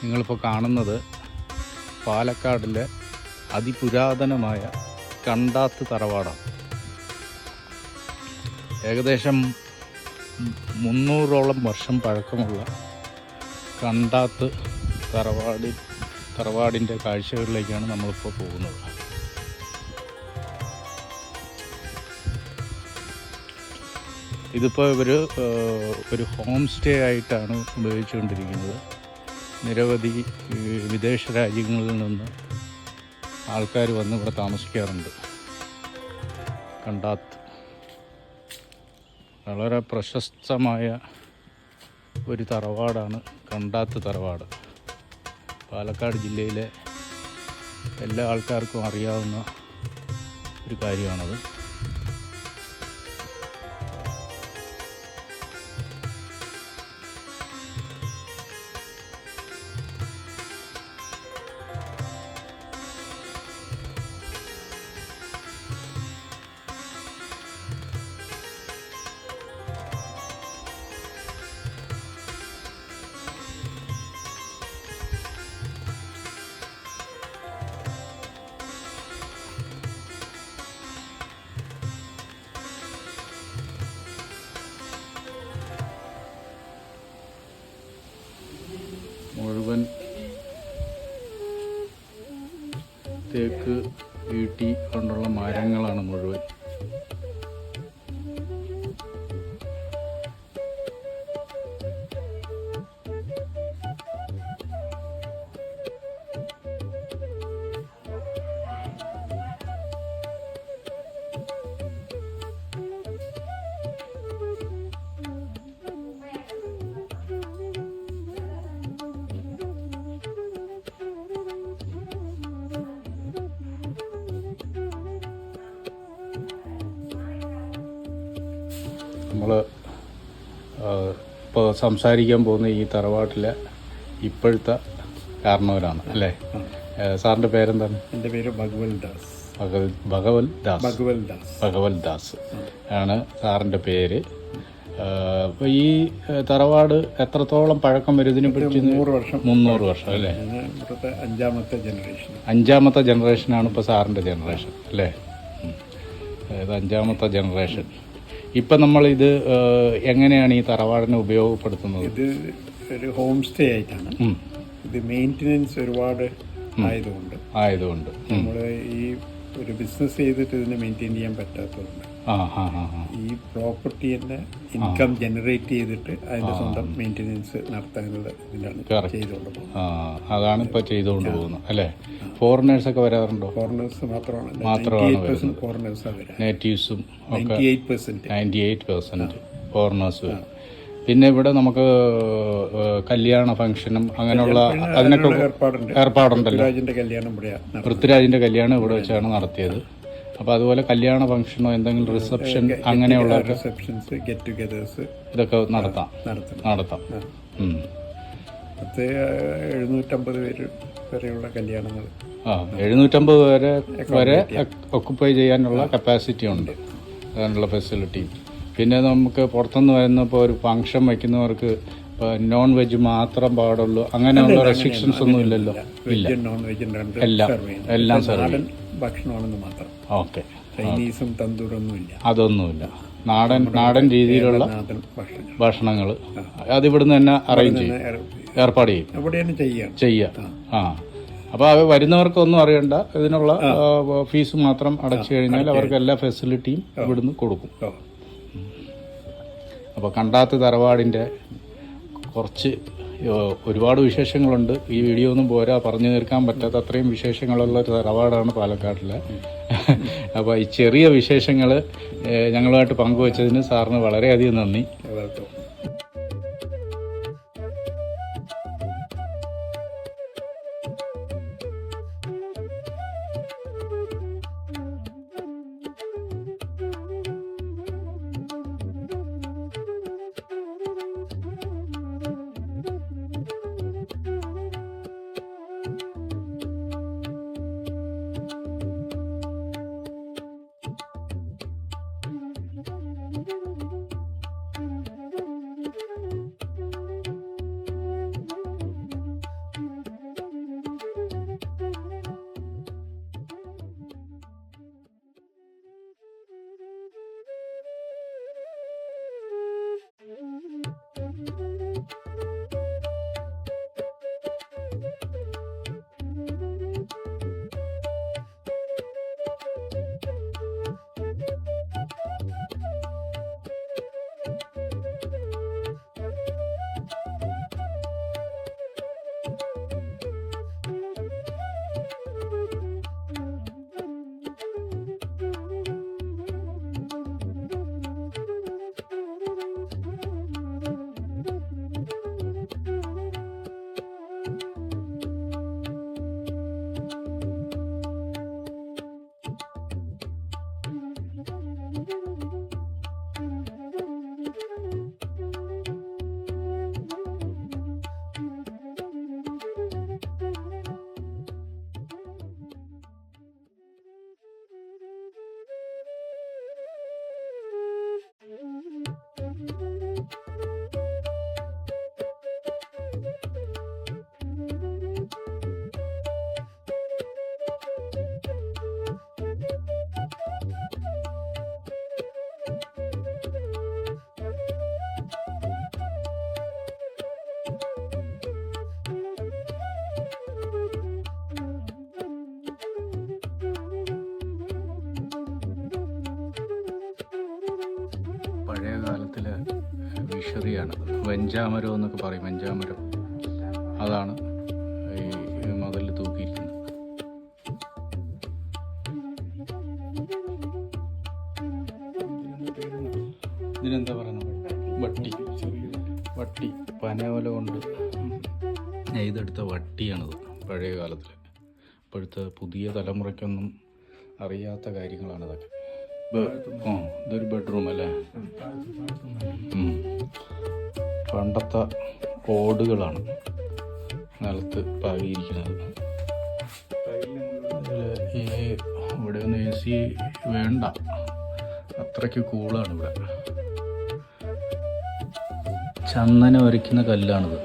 നിങ്ങളിപ്പോൾ കാണുന്നത് പാലക്കാടിലെ അതിപുരാതനമായ കണ്ടാത്ത് തറവാടാണ്. ഏകദേശം 300ഓളം വർഷം പഴക്കമുള്ള കണ്ടാത്ത് തറവാടിൻ്റെ കാഴ്ചകളിലേക്കാണ് നമ്മളിപ്പോൾ പോകുന്നത്. ഇതിപ്പോൾ ഒരു ഹോം സ്റ്റേ ആയിട്ടാണ് ഉപയോഗിച്ചുകൊണ്ടിരിക്കുന്നത്. നിരവധി വിദേശ രാജ്യങ്ങളിൽ നിന്ന് ആൾക്കാർ വന്ന് ഇവിടെ താമസിക്കാറുണ്ട്. കണ്ടാത്ത് വളരെ പ്രശസ്തമായ ഒരു തറവാടാണ് കണ്ടാത്ത് തറവാട്. പാലക്കാട് ജില്ലയിലെ എല്ലാ ആൾക്കാർക്കും അറിയാവുന്ന ഒരു കാര്യമാണത്. മുഴുവൻ തേക്ക് ഈട്ടി കൊണ്ടുള്ള മരങ്ങളാണ് മുഴുവൻ. നമ്മൾ ഇപ്പോൾ സംസാരിക്കാൻ പോകുന്ന ഈ തറവാട്ടിലെ ഇപ്പോഴത്തെ കാരണവരാണ് അല്ലേ? സാറിൻ്റെ പേരെന്താണ്? എൻ്റെ പേര് ഭഗവൽ ദാസ്. ഭഗവൽ ദാസ് ആണ് സാറിൻ്റെ പേര്. അപ്പോൾ ഈ തറവാട് എത്രത്തോളം പഴക്കം വരും? ഇതിനെ പറ്റി 300 വർഷം അല്ലേ? അഞ്ചാമത്തെ ജനറേഷനാണ് ഇപ്പോൾ സാറിൻ്റെ ജനറേഷൻ അല്ലേ? അതായത് 5ാമത്തെ ജനറേഷൻ. ഇപ്പം നമ്മളിത് എങ്ങനെയാണ് ഈ തറവാടിനെ ഉപയോഗപ്പെടുത്തുന്നത്? ഇത് ഒരു ഹോം സ്റ്റേ ആയിട്ടാണ്. ഇത് മെയിൻ്റനൻസ് ഒരുപാട് ആയതുകൊണ്ട് നമ്മൾ ഈ ഒരു ബിസിനസ് ചെയ്തിട്ട് ഇതിനെ മെയിൻറ്റെയിൻ ചെയ്യാൻ പറ്റാത്തതുകൊണ്ട് ഈ പ്രോപ്പർട്ടി തന്നെ ഇൻകം ജനറേറ്റ് ചെയ്തിട്ട് അതിൻ്റെ സ്വന്തം മെയിൻ്റനൻസ് നടത്താനുള്ള ഇതിലാണ് ചെയ്തുകൊണ്ട് പോകുന്നത്. അതാണ് ഇപ്പോൾ ചെയ്തുകൊണ്ട് പോകുന്നത് അല്ലേ? ഫോറിനേഴ്സൊക്കെ വരാറുണ്ടോ? ഫോറിനേഴ്സ് മാത്രമാണ് ഫോറിനേഴ്സാണ് വരാറ്. നേറ്റീവ്സും 98% ഫോറിനേഴ്സ് വരും. പിന്നെ ഇവിടെ നമുക്ക് കല്യാണ ഫംഗ്ഷനും അങ്ങനെയുള്ള അതിനൊക്കെ ഏർപ്പാടുണ്ടല്ലോ. പൃഥ്വിരാജിൻ്റെ കല്യാണം ഇവിടെ വെച്ചാണ് നടത്തിയത്. അപ്പോൾ അതുപോലെ കല്യാണ ഫംഗ്ഷനോ എന്തെങ്കിലും റിസപ്ഷൻ അങ്ങനെയുള്ള റിസപ്ഷൻസ്, ഗെറ്റ് ടുഗദേഴ്സ് ഇതൊക്കെ നടത്താം. 750 പേര് വരെയുള്ള കല്യാണങ്ങൾ 750 വരെ ഒക്കുപ്പൈ ചെയ്യാനുള്ള കപ്പാസിറ്റി ഉണ്ട്, അതിനുള്ള ഫെസിലിറ്റി. പിന്നെ നമുക്ക് പുറത്തുനിന്ന് വരുന്നപ്പോൾ ഒരു ഫംഗ്ഷൻ വയ്ക്കുന്നവർക്ക് നോൺ വെജ് മാത്രം പാടുള്ളൂ, അങ്ങനെയുള്ള റെസ്ട്രിക്ഷൻസ് ഒന്നും ഇല്ലല്ലോ? ഇല്ല, എല്ലാം സർവ് ഭക്ഷണമാണെന്ന് മാത്രം. ഓക്കെ, ചൈനീസും തന്തൂരൊന്നും ഇല്ല, അതൊന്നുമില്ല. നാടൻ രീതിയിലുള്ള ഭക്ഷണങ്ങൾ അതിവിടുന്ന് തന്നെ അറേഞ്ച് ചെയ്യും, ഏർപ്പാട് ചെയ്യാം. അപ്പോൾ അത് വരുന്നവർക്കൊന്നും അറിയണ്ട, ഇതിനുള്ള ഫീസ് മാത്രം അടച്ചു കഴിഞ്ഞാൽ അവർക്ക് എല്ലാ ഫെസിലിറ്റിയും ഇവിടുന്ന് കൊടുക്കും. അപ്പോൾ കണ്ടാത്ത് തറവാടിൻ്റെ കുറച്ച് ഒരുപാട് വിശേഷങ്ങളുണ്ട്. ഈ വീഡിയോ ഒന്നും പോരാ, പറഞ്ഞു തീർക്കാൻ പറ്റാത്ത അത്രയും വിശേഷങ്ങളുള്ള ഒരു തറവാടാണ് പാലക്കാട്ടിലെ. അപ്പോൾ ഈ ചെറിയ വിശേഷങ്ങൾ ഞങ്ങളുമായിട്ട് പങ്കുവച്ചതിന് സാറിന് വളരെയധികം നന്ദി. പഴയ കാലത്തിലെ വിഷറിയാണ്, വെഞ്ചാമരം എന്നൊക്കെ പറയും. വെഞ്ചാമരം അതാണ് ഈ മതിൽ തൂക്കിയിരിക്കുന്നത്. ഇതിനെന്താ പറയുന്നത്? വട്ടി പനയോല കൊണ്ട് നെയ്തെടുത്ത വട്ടിയാണിത്. പഴയ കാലത്തിൽ ഇപ്പോഴത്തെ പുതിയ തലമുറയ്ക്കൊന്നും അറിയാത്ത കാര്യങ്ങളാണിതൊക്കെ. ഇതൊരു ബെഡ്റൂം അല്ലേ? പണ്ടത്തെ ഓടുകളാണ് നിലത്ത് പാകിയിരിക്കുന്നത്. ഈ ഇവിടെ ഒന്നും AC വേണ്ട, അത്രയ്ക്ക് കൂളാണ് ഇവിടെ. ചന്ദനം ഒരയ്ക്കുന്ന കല്ലാണിത്.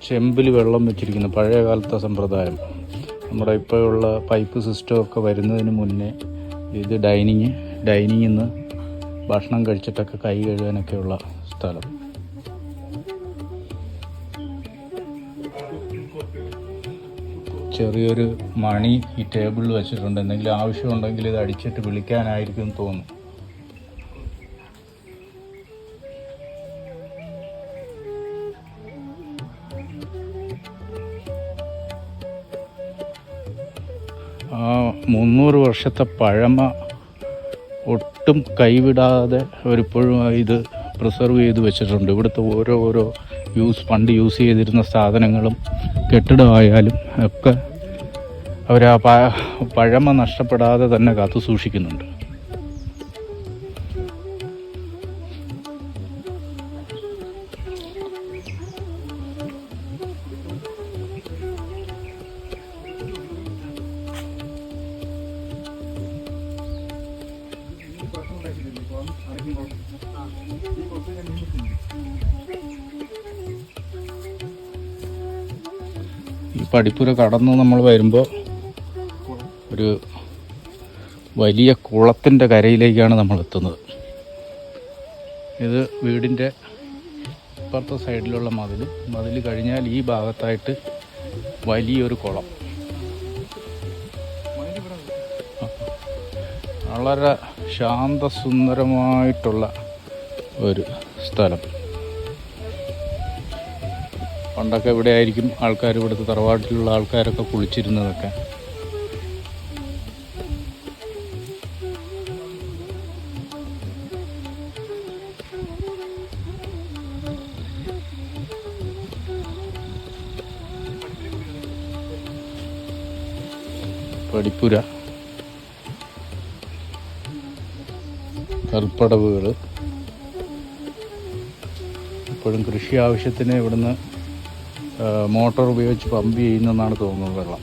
ചെമ്പിൽ വെള്ളം വെച്ചിരിക്കുന്നു, പഴയ കാലത്തെ സമ്പ്രദായം. നമ്മുടെ ഇപ്പോഴുള്ള പൈപ്പ് സിസ്റ്റമൊക്കെ വരുന്നതിന് മുന്നേ ഇത് ഡൈനിങ്ങിൽ നിന്ന് ഭക്ഷണം കഴിച്ചിട്ടൊക്കെ കൈ കഴുകാനൊക്കെയുള്ള സ്ഥലം. ചെറിയൊരു മണി ഈ ടേബിളിൽ വെച്ചിട്ടുണ്ട്. എന്തെങ്കിലും ആവശ്യമുണ്ടെങ്കിൽ ഇത് അടിച്ചിട്ട് വിളിക്കാനായിരിക്കും തോന്നുന്നു. ആ 300 വർഷത്തെ പഴമ ഒട്ടും കൈവിടാതെ അവരിപ്പോഴും ഇത് പ്രിസർവ് ചെയ്ത് വെച്ചിട്ടുണ്ട്. ഇവിടുത്തെ ഓരോ പണ്ട് യൂസ് ചെയ്തിരുന്ന സാധനങ്ങളും കെട്ടിടമായാലും ഒക്കെ അവർ ആ പഴമ നഷ്ടപ്പെടാതെ തന്നെ കാത്തു സൂക്ഷിക്കുന്നുണ്ട്. ഈ പടിപ്പുര കടന്ന് നമ്മൾ വരുമ്പോൾ ഒരു വലിയ കുളത്തിൻ്റെ കരയിലേക്കാണ് നമ്മൾ എത്തുന്നത്. ഇത് വീടിൻ്റെ ഇപ്പുറത്തെ സൈഡിലുള്ള മതിൽ കഴിഞ്ഞാൽ ഈ ഭാഗത്തായിട്ട് വലിയൊരു കുളം. വളരെ ശാന്തസുന്ദരമായിട്ടുള്ള ഒരു സ്ഥലം. പണ്ടൊക്കെ ഇവിടെ ആയിരിക്കും ആൾക്കാർ, ഇവിടുത്തെ തറവാട്ടിലുള്ള ആൾക്കാരൊക്കെ കുളിച്ചിരുന്നതൊക്കെ. പടിപ്പുര, കൽപ്പടവുകൾ. ഇപ്പോഴും കൃഷി ആവശ്യത്തിന് ഇവിടുന്ന് മോട്ടോർ ഉപയോഗിച്ച് പമ്പ് ചെയ്യുന്നെന്നാണ് തോന്നുന്നത് വെള്ളം.